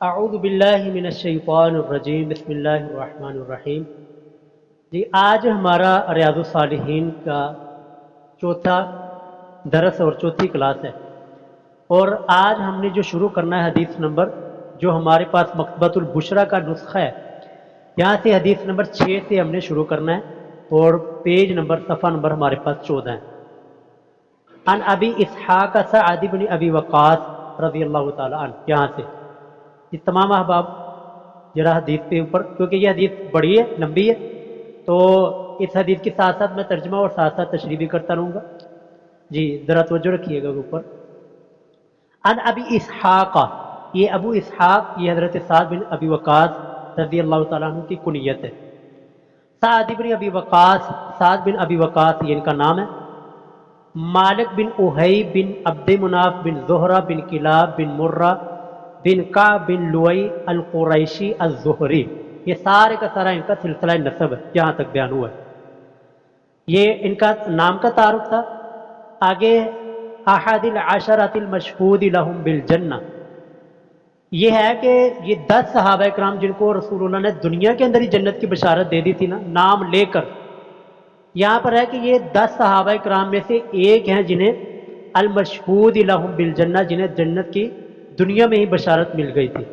اعوذ باللہ من الشیطان الرجیم بسم اللہ الرحمن الرحیم۔ جی آج ہمارا ریاض الصالحین کا چوتھا درس اور چوتھی کلاس ہے، اور آج ہم نے جو شروع کرنا ہے حدیث نمبر جو ہمارے پاس مکتبۃ البشریٰ کا نسخہ ہے، یہاں سے حدیث نمبر 6 سے ہم نے شروع کرنا ہے اور پیج نمبر صفحہ نمبر ہمارے پاس 14 ہے۔ عن ابی اسحاق سعد بن ابی وقاص رضی اللہ تعالی عنہ، یہاں سے یہ تمام احباب ذرا حدیث پہ اوپر، کیونکہ یہ حدیث بڑی ہے، لمبی ہے، تو اس حدیث کے ساتھ ساتھ میں ترجمہ اور ساتھ ساتھ تشریح بھی کرتا رہوں گا۔ جی ذرا توجہ رکھیے گا اوپر۔ عن ابی اسحاق، یہ ابو اسحاق یہ حضرت سعد بن ابی وقاص رضی اللہ تعالیٰ عنہ کی کنیت ہے۔ سعد بن ابی وقاص، سعد بن ابی وقاص یہ ان کا نام ہے۔ مالک بن احی بن عبد مناف بن زہرہ بن کلاب بن مرہ بن کعب بن لوئی القریشی الزہری، یہ سارے کا سارا ان کا سلسلہ نسب ہے، یہاں تک بیان ہوا ہے۔ یہ ان کا نام کا تعارف تھا۔ آگے احد العشرۃ المشہود لہم بالجنہ، یہ ہے کہ یہ 10 صحابہ کرام جن کو رسول اللہ نے دنیا کے اندر ہی جنت کی بشارت دے دی تھی نا، نام لے کر، یہاں پر ہے کہ یہ 10 صحابہ کرام میں سے ایک ہیں جنہیں المشہود لہم بالجنہ، جنہیں جنت کی دنیا میں ہی بشارت مل گئی تھی۔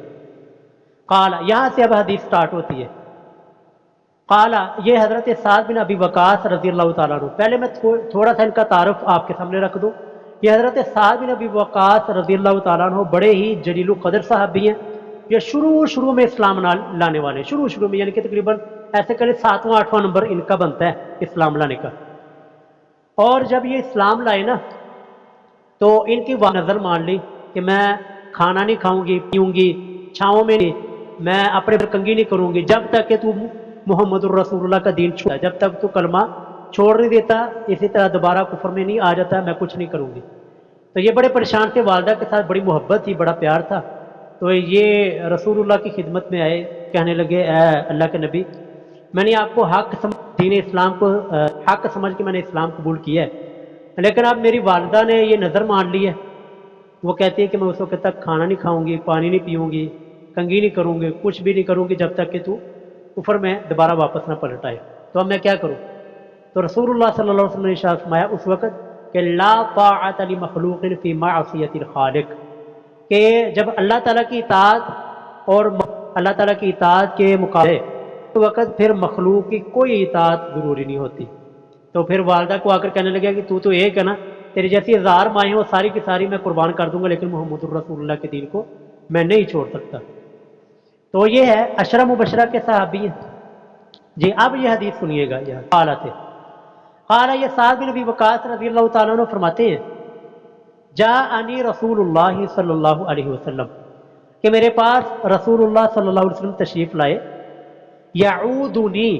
قال، یہاں سے اب حدیث سٹارٹ ہوتی ہے۔ قال، یہ حضرت سعد بن ابی وقاص رضی اللہ تعالیٰ عنہ، پہلے میں تھوڑا سا ان کا تعارف آپ کے سامنے رکھ دوں۔ یہ حضرت سعد بن ابی وقاص رضی اللہ تعالیٰ عنہ بڑے ہی جلیل القدر صحابی ہیں۔ یہ شروع میں اسلام لانے والے، شروع میں، یعنی کہ تقریباً ایسے کرے 7واں 8واں نمبر ان کا بنتا ہے اسلام لانے کا۔ اور جب یہ اسلام لائے نا تو ان کی نظر مان لی کہ میں کھانا نہیں کھاؤں گی، پیوں گی، چھاؤں میں نہیں، میں اپنے پر کنگھی نہیں کروں گی جب تک کہ تو محمد الرسول اللہ کا دین چھوڑا، جب تک تو کلمہ چھوڑ نہیں دیتا، اسی طرح دوبارہ کفر میں نہیں آ جاتا، میں کچھ نہیں کروں گی۔ تو یہ بڑے پریشان تھے، والدہ کے ساتھ بڑی محبت تھی، بڑا پیار تھا۔ تو یہ رسول اللہ کی خدمت میں آئے، کہنے لگے اے اللہ کے نبی، میں نے آپ کو دین اسلام کو حق سمجھ کے میں نے اسلام قبول کیا ہے، لیکن اب میری والدہ نے یہ نظر مان لی ہے، وہ کہتی ہے کہ میں اس وقت تک کھانا نہیں کھاؤں گی، پانی نہیں پیوں گی، کنگھی نہیں کروں گی، کچھ بھی نہیں کروں گی جب تک کہ تو کفر میں دوبارہ واپس نہ پلٹ آئے، تو اب میں کیا کروں؟ تو رسول اللہ صلی اللہ علیہ وسلم نے ارشاد فرمایا اس وقت کہ لا طاعت لمخلوق فی معصیت الخالق، کہ جب اللہ تعالیٰ کی اطاعت اور اللہ تعالیٰ کی اطاعت کے مقابلے اس وقت پھر مخلوق کی کوئی اطاعت ضروری نہیں ہوتی۔ تو پھر والدہ کو آ کر کہنے لگا کہ تو ایک ہے نا، تیری جیسی 1000 مائیں ہوں ساری کی ساری میں قربان کر دوں گا، لیکن محمد الرسول اللہ کے دین کو میں نہیں چھوڑ سکتا۔ تو یہ ہے عشرہ مبشرہ کے صحابی ہیں۔ جی اب یہ حدیث سنیے گا، یہ حالت ہے۔ قال، یہ سعد بن ابی وقاص رضی اللہ تعالیٰ عنہ فرماتے ہیں جاءنی رسول اللہ صلی اللہ علیہ وسلم، کہ میرے پاس رسول اللہ صلی اللہ علیہ وسلم تشریف لائے، یعودنی،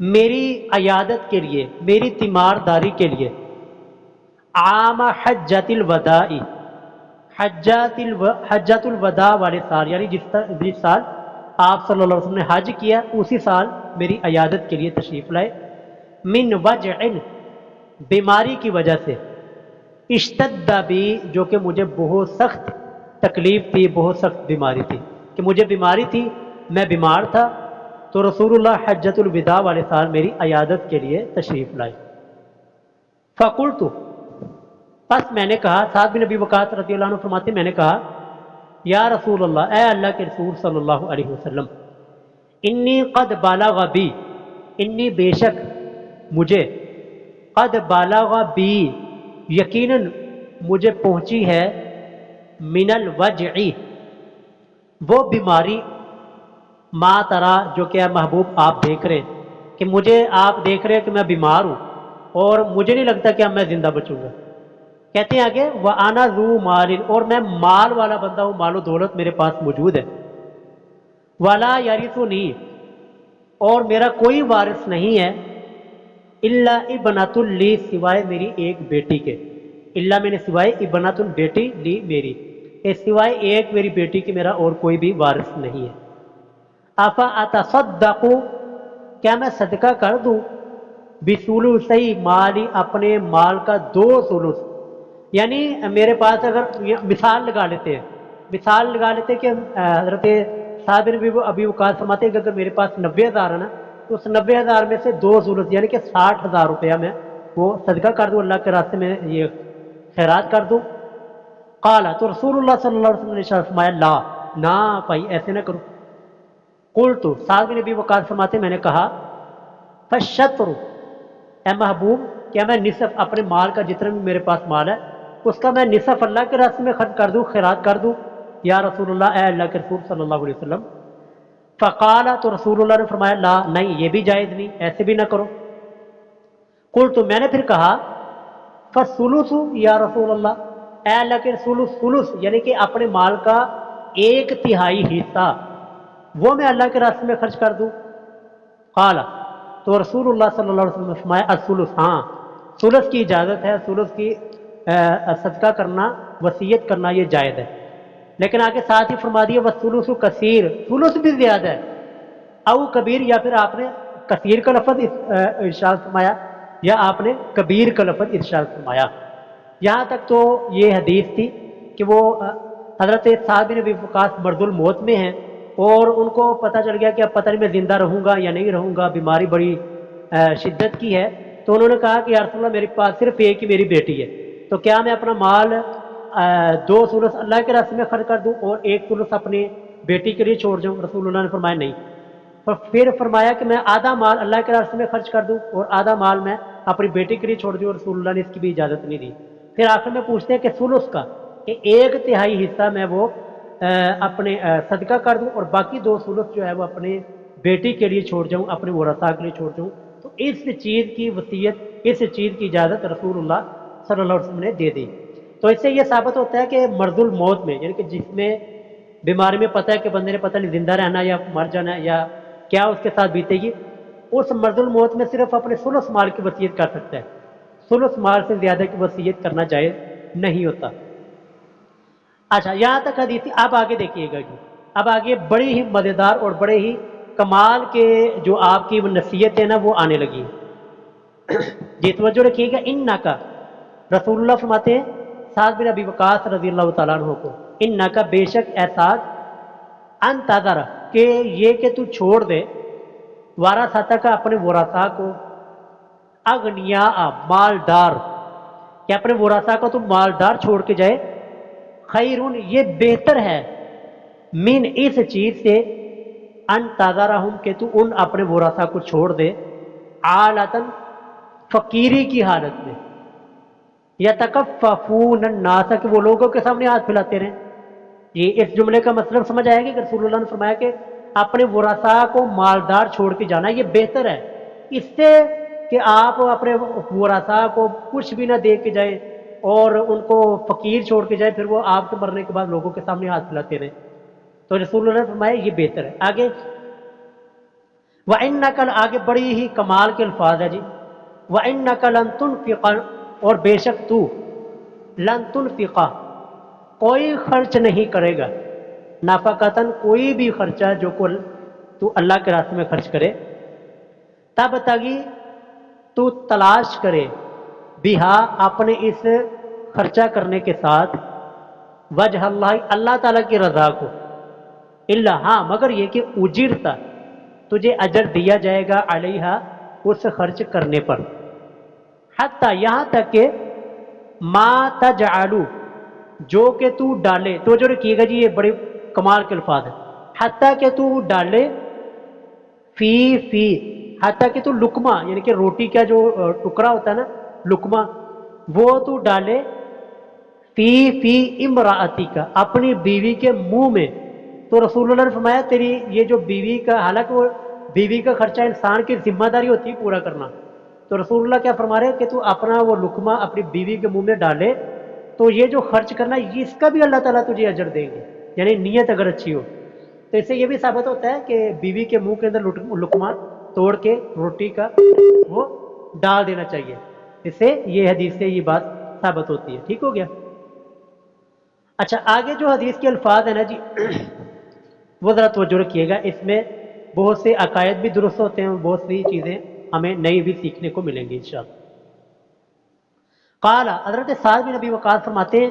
میری عیادت کے لیے، میری تیمارداری کے لیے، عام حجۃ الوداع، حجۃ الوداع والے سال، یعنی جس سال آپ صلی اللہ علیہ وسلم نے حج کیا اسی سال میری عیادت کے لیے تشریف لائے، من وجع، بیماری کی وجہ سے، اشتد بی، جو کہ مجھے بہت سخت تکلیف تھی، بہت سخت بیماری تھی، کہ مجھے بیماری تھی، میں بیمار تھا، تو رسول اللہ حجۃ الوداع والے سال میری عیادت کے لیے تشریف لائے۔ فقلت، پس میں نے کہا، سعد بن ابی وقاص رضی اللہ عنہ فرماتے میں نے کہا یا رسول اللہ، اے اللہ کے رسول صلی اللہ علیہ وسلم، انی قد بالغ بی، انی بے شک مجھے، قد بالغ بی یقیناً مجھے پہنچی ہے، من الوجع وہ بیماری، ما ترا جو کہ محبوب آپ دیکھ رہے کہ مجھے، آپ دیکھ رہے کہ میں بیمار ہوں اور مجھے نہیں لگتا کہ اب میں زندہ بچوں گا۔ کہتے ہیں آگے وَأَنَا ذُو مَالٍ، اور میں مال والا بندہ ہوں، مال و دولت میرے پاس موجود ہے، وَلَا يَرِثُنِي، اور میرا کوئی وارث نہیں ہے، اِلَّا ابنۃ لی، سوائے میری ایک بیٹی کے، اللہ میں نے سوائے ابنۃ بیٹی لی میری، سوائے ایک میری بیٹی کے میرا اور کوئی بھی وارث نہیں ہے۔ افا اتصدق، کیا میں صدقہ کر دوں، بثلثی مالی، اپنے مال کا 2 ثلث، یعنی میرے پاس اگر مثال لگا لیتے ہیں مثال لگا لیتے کہ حضرت سعد بن ابی وقاص فرماتے ہیں کہ اگر میرے پاس 90,000 ہے نا تو اس 90,000 میں سے 2 ثلث یعنی کہ 60,000 روپیہ میں وہ صدقہ کر دوں، اللہ کے راستے میں یہ خیرات کر دوں۔ قال تو رسول اللہ صلی اللہ علیہ وسلم نے ارشاد فرمایا لا، نہ بھائی ایسے نہ کرو۔ قلت سعد بن ابی وقاص فرماتے میں نے کہا فالشطر، اے محبوب کیا میں نصف اپنے مال کا جتنا بھی میرے پاس مال ہے اس کا میں نصف اللہ کے راستے میں خرچ کر دوں، خیرات کر دوں؟ یا رسول اللہ، اے اللہ کے رسول صلی اللہ علیہ وسلم۔ فقال تو رسول اللہ نے فرمایا لا، نہیں یہ بھی جائز نہیں، ایسے بھی نہ کرو۔ قلت میں نے پھر کہا فالثلث یا رسول اللہ، اے اللہ کے رسول، ثلث یعنی کہ اپنے مال کا 1/3 حصہ وہ میں اللہ کے راستے میں خرچ کر دوں؟ قال تو رسول اللہ صلی اللہ علیہ وسلم نے فرمایا الثلث، ہاں ثلث کی اجازت ہے، ثلث کی صدقہ کرنا، وصیت کرنا یہ جائز ہے، لیکن آگے ساتھ ہی فرما دیا والثلث کثیر، ثلث بھی زیادہ ہے، او کبیر، یا پھر آپ نے کثیر کا لفظ ارشاد فرمایا یا آپ نے کبیر کا لفظ ارشاد فرمایا۔ یہاں تک تو یہ حدیث تھی کہ وہ حضرت سعد بن ابی وقاص مرض الموت میں ہیں اور ان کو پتہ چل گیا کہ اب پتہ نہیں میں زندہ رہوں گا یا نہیں رہوں گا، بیماری بڑی شدت کی ہے، تو انہوں نے کہا کہ یا رسول اللہ میرے پاس صرف ایک ہی میری بیٹی ہے، تو کیا میں اپنا مال 2 ثلث اللہ کے راستے میں خرچ کر دوں اور 1 ثلث اپنی بیٹی کے لیے چھوڑ جاؤں؟ رسول اللہ نے فرمایا نہیں۔ پھر فرمایا کہ میں آدھا مال اللہ کے راستے میں خرچ کر دوں اور آدھا مال میں اپنی بیٹی کے لیے چھوڑ دوں، رسول اللہ نے اس کی بھی اجازت نہیں دی۔ پھر آخر میں پوچھتے ہیں کہ ثلث کا کہ 1/3 حصہ میں وہ اپنے صدقہ کر دوں اور باقی 2 ثلث جو ہے وہ اپنے بیٹی کے لیے چھوڑ جاؤں، اپنے ورثاء کے لیے چھوڑ جاؤں۔ تو اس چیز کی وصیت، اس چیز کی اجازت رسول اللہ صلی اللہ علیہ وسلم نے دے دی۔ تو اس سے یہ ثابت ہوتا ہے کہ مرض الموت میں، یعنی کہ جس میں بیماری میں پتہ ہے کہ بندے نے پتہ نہیں زندہ رہنا یا مر جانا ہے یا کیا اس کے ساتھ بیتے گی، اس مرض الموت میں صرف اپنے ثلث مال کی وصیت کر سکتا ہے، ثلث مال سے زیادہ کی وصیت کرنا جائز نہیں ہوتا۔ اچھا یہاں تک حدیث تھی، اب آگے دیکھیے گا جی، اب آگے بڑی ہی مزیدار اور بڑے ہی کمال کے جو آپ کی نصیحت ہے نا وہ آنے لگی۔ جی توجہ رکھیے گا، ان کا رسول اللہ فرماتے ہیں سعد بن ابی وقاص رضی اللہ تعالیٰ عنہ کو، ان کا بے شک احساس انتظر کہ یہ کہ تو چھوڑ دے، وارثہ کا اپنے ورثاء کو، اغنیاء مالدار، کہ اپنے ورثاء کو تو مالدار چھوڑ کے جائے، خیرون یہ بہتر ہے، من اس چیز سے، انتظرہم کہ تو ان اپنے ورثاء کو چھوڑ دے، عالتاً فقیری کی حالت میں، یتکففون الناس کہ وہ لوگوں کے سامنے ہاتھ پھیلاتے رہیں۔ یہ اس جملے کا مطلب سمجھ آئے گا کہ رسول اللہ نے فرمایا کہ اپنے ورثاء کو مالدار چھوڑ کے جانا یہ بہتر ہے اس سے کہ آپ اپنے ورثاء کو کچھ بھی نہ دے کے جائیں اور ان کو فقیر چھوڑ کے جائیں، پھر وہ آپ کے مرنے کے بعد لوگوں کے سامنے ہاتھ پھیلاتے رہیں۔ تو رسول اللہ نے فرمایا یہ بہتر ہے۔ آگے وَإِنَّكَ، آگے بڑی ہی کمال کے الفاظ ہے جی، وَإِنَّكَ لَن تُنْفِقَ، اور بے شک تو، لن تنفق کوئی خرچ نہیں کرے گا، نفقتاً کوئی بھی خرچہ جو تو اللہ کے راستے میں خرچ کرے، تب تگی تو تلاش کرے، بہا اپنے اس خرچہ کرنے کے ساتھ، وجہ اللہ تعالیٰ کی رضا کو، اللہ ہاں مگر یہ کہ اجرتا تجھے اجر دیا جائے گا، علیہا اس خرچ کرنے پر، حتیٰ یہاں تک کہ ما تجعلو جو کہ تو ڈالے، تو جو رکھیے گا جی یہ بڑے کمال کے الفاظ ہے، حتیٰ کہ تو ڈالے، فی حتیٰ کہ تو لقمہ یعنی کہ روٹی کا جو ٹکڑا ہوتا ہے نا لقمہ، وہ تو ڈالے، فی امراتی کا اپنی بیوی کے منہ میں۔ تو رسول اللہ نے فرمایا تیری یہ جو بیوی کا، حالانکہ وہ بیوی کا خرچہ انسان کی ذمہ داری ہوتی ہے پورا کرنا، تو رسول اللہ کیا فرما رہے ہیں کہ تو اپنا وہ لقمہ اپنی بیوی کے منہ میں ڈالے، تو یہ جو خرچ کرنا ہے اس کا بھی اللہ تعالیٰ تجھے اجر دیں گے، یعنی نیت اگر اچھی ہو۔ تو اس سے یہ بھی ثابت ہوتا ہے کہ بیوی کے منہ کے اندر لقمہ توڑ کے روٹی کا وہ ڈال دینا چاہیے، اس سے یہ حدیث سے یہ بات ثابت ہوتی ہے۔ ٹھیک ہو گیا؟ اچھا آگے جو حدیث کے الفاظ ہیں نا جی وہ ذرا توجہ رکھیے گا، اس میں بہت سے عقائد بھی درست ہوتے ہیں، بہت سی چیزیں ہمیں نئی بھی سیکھنے کو ملیں گی انشاءاللہ۔ قال حضرت سعد بن ابی وقاص فرماتے ہیں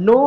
9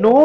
9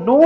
9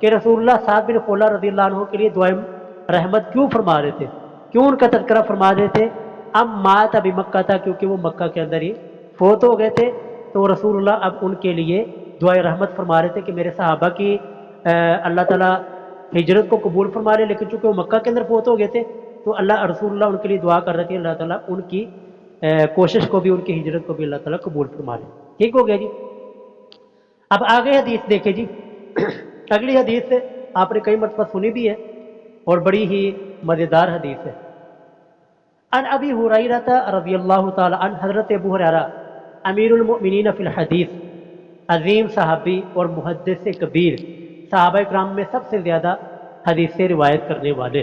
کہ رسول اللہ سعد بن خولہ رضی اللہ عنہ کے لیے دعائیں رحمت کیوں فرما رہے تھے، کیوں ان کا تذکرہ فرما رہے تھے؟ اب مات ابھی مکہ تھا، کیونکہ وہ مکہ کے اندر ہی فوت ہو گئے تھے، تو رسول اللہ اب ان کے لیے دعائیں رحمت فرما رہے تھے کہ میرے صحابہ کی اللہ تعالیٰ ہجرت کو قبول فرما لے، لیکن چونکہ وہ مکہ کے اندر فوت ہو گئے تھے تو اللہ رسول اللہ ان کے لیے دعا کر رہے تھے اللہ تعالیٰ ان کی کوشش کو بھی، ان کی ہجرت کو بھی اللہ تعالیٰ قبول فرما لے۔ ٹھیک ہو گیا جی۔ اب آگے حدیث دیکھیں جی، اگلی حدیث آپ نے کئی مرتبہ سنی بھی ہے اور بڑی ہی مزیدار حدیث ہے۔ ان ابی ہریرہ رضی اللہ تعالی عنہ، حضرت ابو ہریرہ امیر المؤمنین فی الحدیث، عظیم صحابی اور محدث کبیر، صحابہ کرام میں سب سے زیادہ حدیث سے روایت کرنے والے،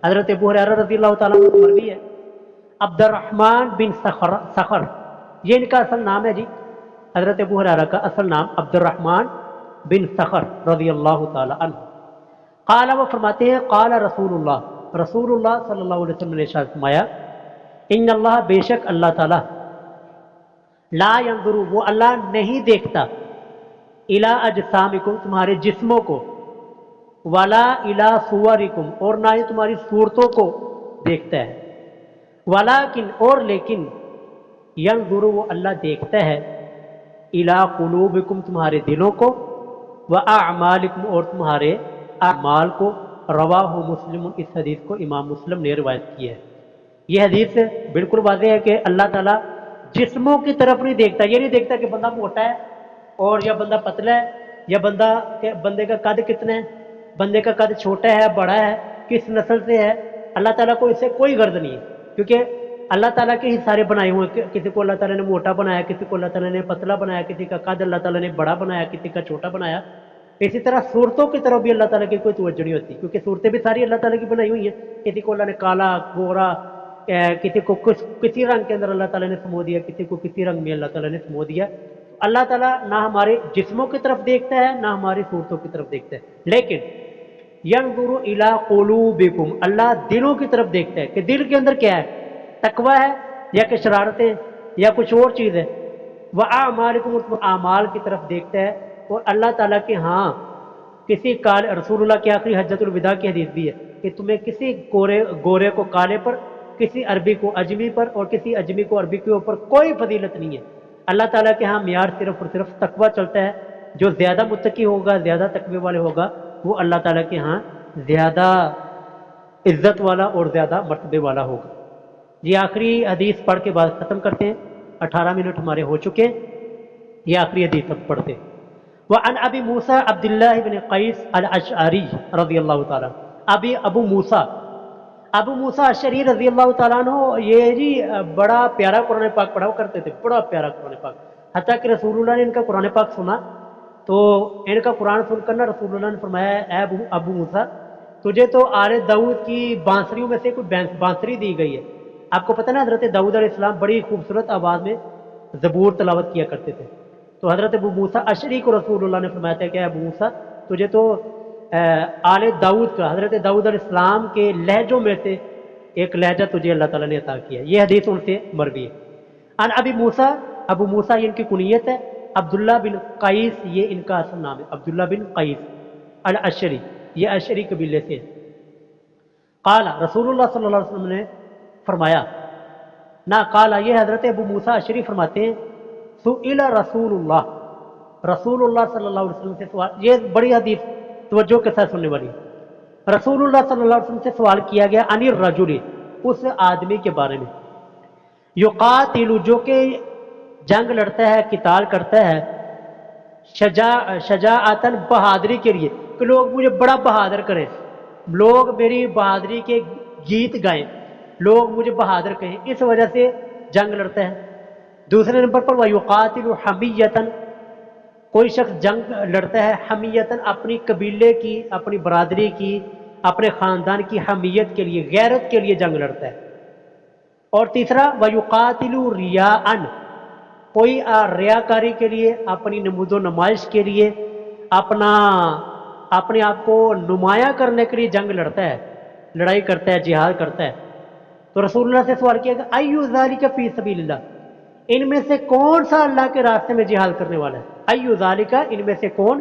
حضرت ابو ہریرہ رضی اللہ تعالیٰ عنہ کو مروی ہے۔ عبد الرحمن بن صخر، یہ ان کا اصل نام ہے جی، حضرت ابو ہریرہ کا اصل نام عبد الرحمن بن صخر رضی اللہ تعالی عنہ۔ قال، وہ فرماتے ہیں قال رسول اللہ، رسول اللہ صلی اللہ علیہ وسلم نے ارشاد فرمایا، ان اللہ، بے شک اللہ تعالی، لا ينظر، وہ اللہ نہیں دیکھتا، الی اجسامکم، تمہارے جسموں کو، ولا الی صورکم، اور نہ ہی تمہاری صورتوں کو دیکھتا ہے، ولیکن، اور لیکن، ینظر، وہ اللہ دیکھتا ہے، الی قلوبکم، تمہارے دلوں کو، واعمالکم، اور تمہارے اعمال کو۔ رواہ مسلم، اس حدیث کو امام مسلم نے روایت کی ہے۔ یہ حدیث بالکل واضح ہے کہ اللہ تعالیٰ جسموں کی طرف نہیں دیکھتا، یہ نہیں دیکھتا کہ بندہ موٹا ہے اور یا بندہ پتلا ہے، یا بندے کا قد کتنا ہے، بندے کا قد چھوٹا ہے بڑا ہے، کس نسل سے ہے۔ اللہ تعالیٰ کو اس سے کوئی غرض نہیں ہے، کیونکہ اللہ تعالیٰ کے ہی سارے بنائے ہوئے ہیں۔ کسی کو اللہ تعالیٰ نے موٹا بنایا، کسی کو اللہ تعالیٰ نے پتلا بنایا، کسی کا قد اللہ تعالیٰ نے بڑا بنایا، کسی کا چھوٹا بنایا۔ اسی طرح صورتوں کی طرف بھی اللہ تعالیٰ کی کوئی توجہ نہیں ہوتی، کیونکہ صورتیں بھی ساری اللہ تعالیٰ کی بنائی ہوئی ہیں۔ کسی کو اللہ نے کالا، گورا، کسی کو کسی رنگ کے اندر اللہ تعالیٰ نے سمو دیا، کسی کو کسی رنگ میں اللہ تعالیٰ نے سمو دیا۔ اللہ تعالیٰ نہ ہمارے جسموں کی طرف دیکھتا ہے، نہ ہماری صورتوں کی طرف دیکھتا ہے، لیکن ینظر الی قلوبکم، اللہ دلوں کی طرف دیکھتا ہے کہ دل کے اندر کیا ہے، تقوی ہے یا کہ شرارتیں یا کچھ اور چیز ہے۔ واعمالکم، اعمال کی طرف دیکھتا ہے۔ اور اللہ تعالیٰ کے ہاں کسی رسول اللہ کی آخری حجۃ الوداع کی حدیث بھی ہے کہ تمہیں کسی گورے کو کالے پر، کسی عربی کو اجمی پر، اور کسی اجمی کو عربی کے اوپر کوئی فضیلت نہیں ہے۔ اللہ تعالیٰ کے ہاں معیار صرف اور صرف تقوی چلتا ہے۔ جو زیادہ متقی ہوگا، زیادہ تقوی والے ہوگا، وہ اللہ تعالیٰ کے ہاں زیادہ عزت والا اور زیادہ مرتبے والا ہوگا۔ یہ آخری حدیث پڑھ کے بعد ختم کرتے ہیں، 18 منٹ ہمارے ہو چکے ہیں، یہ آخری حدیث اب پڑھتے ہیں۔ وعن ابی موسیٰ عبد اللہ بن قیس الاشعری رضی اللہ تعالیٰ، ابو موسیٰ اشعری رضی اللہ تعالیٰ عنہ، یہ جی بڑا پیارا قرآن پاک پڑھا کرتے تھے، بڑا پیارا قرآن پاک، حتیٰ کہ رسول اللہ نے ان کا قرآن پاک سنا تو ان کا قرآن سن کر رسول اللہ نے فرمایا، اے ابو موسیٰ، تجھے تو آل داؤد کی بانسریوں میں سے کوئی بانسری دی گئی ہے۔ آپ کو پتہ نا حضرت داؤد علیہ السلام بڑی خوبصورت آواز میں زبور تلاوت کیا کرتے تھے، تو حضرت ابو موسیٰ اشعری کو رسول اللہ نے فرمایا تھا کہ ابو موسیٰ، تجھے تو آل داؤد کا، حضرت داؤد علیہ السلام کے لہجوں میں سے ایک لہجہ تجھے اللہ تعالیٰ نے عطا کیا۔ یہ حدیث ان سے مروی ہے۔ ان ابو موسیٰ یہ ان کی کنیت ہے، عبداللہ بن قیس یہ ان کا اصل نام ہے، عبداللہ بن قیس الاشعری، یہ اشعری قبیلے سے ہے۔ قال، رسول اللہ صلی اللہ علیہ وسلم نے فرمایا، نہ قال، یہ حضرت ابو موسیٰ اشعری فرماتے ہیں، سئل رسول اللہ صلی اللہ علیہ وسلم سے سوال، یہ بڑی حدیث توجہ کے ساتھ سننے والی ہے۔ رسول اللہ صلی اللہ علیہ وسلم سے سوال کیا گیا عن الرجل، اس آدمی کے بارے میں، یقاتل، جو کہ جنگ لڑتا ہے، قتال کرتا ہے، شجاعتاً، بہادری کے لیے، کہ لوگ مجھے بڑا بہادر کریں، لوگ میری بہادری کے گیت گائیں، لوگ مجھے بہادر کہیں، اس وجہ سے جنگ لڑتا ہے۔ دوسرے نمبر پر وَيُقَاتِلُ حَمِيَّةً، کوئی شخص جنگ لڑتا ہے حمیتاً، اپنی قبیلے کی، اپنی برادری کی، اپنے خاندان کی حمیت کے لیے، غیرت کے لیے جنگ لڑتا ہے۔ اور تیسرا وَيُقَاتِلُ رِيَاءً، کوئی ریاکاری کے لیے، اپنی نمود و نمائش کے لیے، اپنے آپ کو نمایاں کرنے کے لیے جنگ لڑتا ہے، لڑائی کرتا ہے، جہاد کرتا ہے۔ تو رسول اللہ سے سوال کیا کہ ایُّ ذَلِکَ فِی سَبِیلِ اللہ، ان میں سے کون سا اللہ کے راستے میں جہاد کرنے والا ہے؟ ایُّ ذَلِکَ، ان میں سے کون،